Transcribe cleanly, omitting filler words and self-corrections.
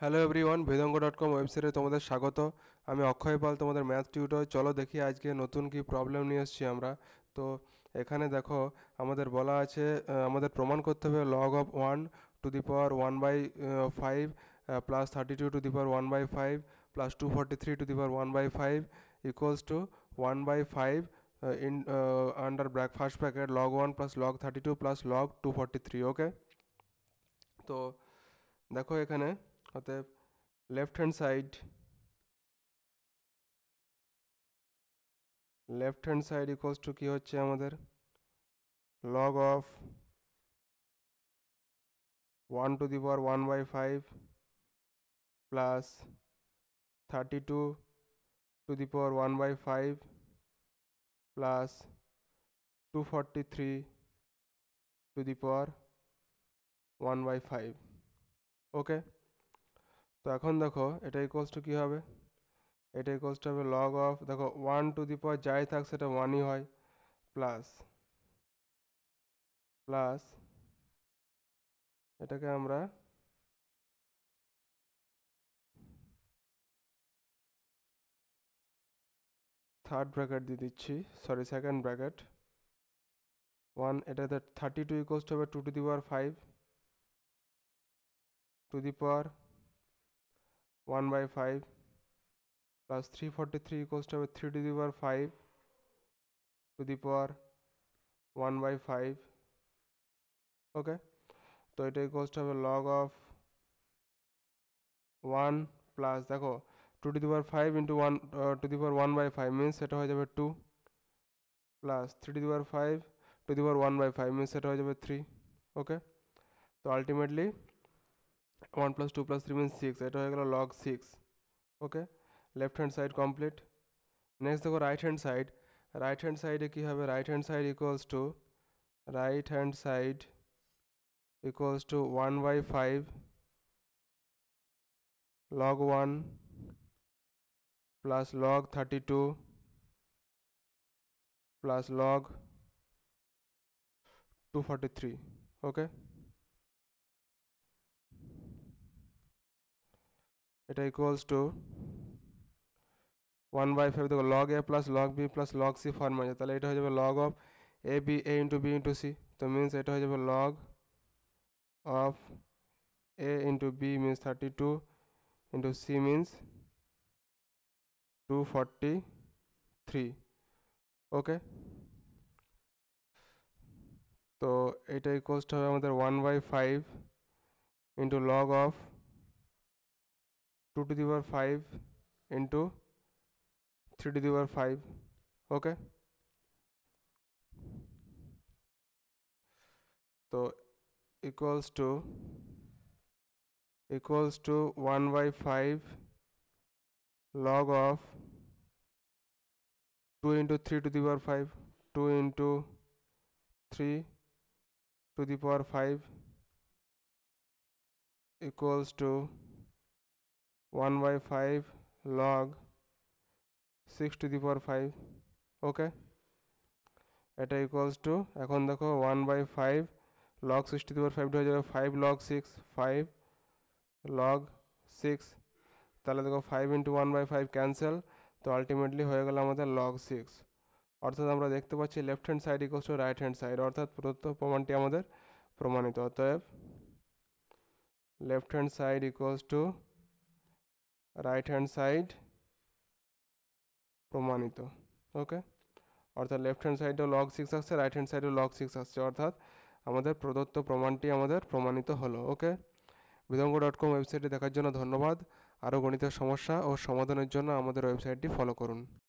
Hello everyone, বেদঙ্গ.com ওয়েবসাইটে তোমাদের স্বাগত। আমি অক্ষয় পাল, তোমাদের ম্যাথ টিউটর। চলো দেখি আজকে নতুন কি প্রবলেম নিয়ে এসেছি আমরা। তো এখানে দেখো আমাদের বলা আছে, আমাদের প্রমাণ করতে হবে log of 1 to the power 1/5 plus 32 to the power 1/5 plus 243 to the power 1/5 equals to 1/5 in under first bracket log 1 plus log 32 plus log 243। ওকে, তো দেখো এখানে অতএব left hand side equals two কি হচ্ছে আমাদের log of 1 to the power 1/5 plus 32 to the power 1/5 plus 243 to the power 1/5। ওকে, তো এখন দেখো এটা ইকুয়ালস টু কী হবে, এটা ইকুয়ালস টু হবে লগ অফ, দেখো 1 to the power যাই থাক সেটা 1ই হয়, প্লাস প্লাস এটাকে আমরা থার্ড ব্র্যাকেট দিয়ে দিচ্ছি, সরি সেকেন্ড ব্র্যাকেট 1, এটাতে 32 ইকুয়ালস টু হবে 2 to the power 5 to the power 1/5 plus 343 equals to হবে 3 to the power 5 to the power 1/5। ওকে, তো এটা ইকুয়ালস টু হবে লগ অফ 1 প্লাস দেখো 2 to the power 5 into 1 to the power 1/5 means সেটা হয়ে যাবে 2 plus 3 to the power 5 to the power 1/5 means সেটা হয়ে যাবে 3। ওকে, তো আলটিমেটলি 1 প্লাস 2 প্লাস 3 মিনস 6, এটা হয়ে গেল log 6। Okay, left hand side complete. Next দেখো রাইট হ্যান্ড সাইডে কী হবে, right hand side equals to 1/5 log 1 plus log 32 plus log 243। Okay, এটা ইকুয়ালস টু 1/5, দেখো log a plus log b plus log c ফর্মে আছে, তাহলে এটা হয়ে যাবে log of a into b into c, তো মিনস এটা হয়ে যাবে log of a into b means 32 into c means 243। ওকে, তো এটা ইকুয়ালস টু হবে আমাদের 1/5 into log of 2 to the power 5 into 3 to the power 5। ওকে, তো equals to 1/5 log of 2 into 3 to the power 5, 2 into 3 to the power 5 equals to 1/5 log 6 to the power 5। ওকে, এটা equals two, এখন দেখো 1/5 log 6 to the power 5 হয়ে যাবে 5 log 6, 5 log 6, তাহলে দেখো 5 into 1/5 cancel, তো ultimately হয়ে গেল আমাদের log 6। অর্থাৎ আমরা দেখতে পাচ্ছি left hand side equals two right hand side, অর্থাৎ প্রদত্ত প্রমাণটি আমাদের প্রমাণিত। অতএব left hand side equals two right hand side প্রমাণিত। ওকে, অর্থাৎ লেফট হ্যান্ড সাইডে log 6 আসছে, রাইট হ্যান্ড সাইডে log 6 আসছে, অর্থাৎ আমাদের প্রদত্ত প্রমাণটি আমাদের প্রমাণিত হলো। ওকে, বেদঙ্গ.com ওয়েবসাইটে দেখার জন্য ধন্যবাদ। আরও গণিতের সমস্যা ও সমাধানের জন্য আমাদের ওয়েবসাইটটি ফলো করুন।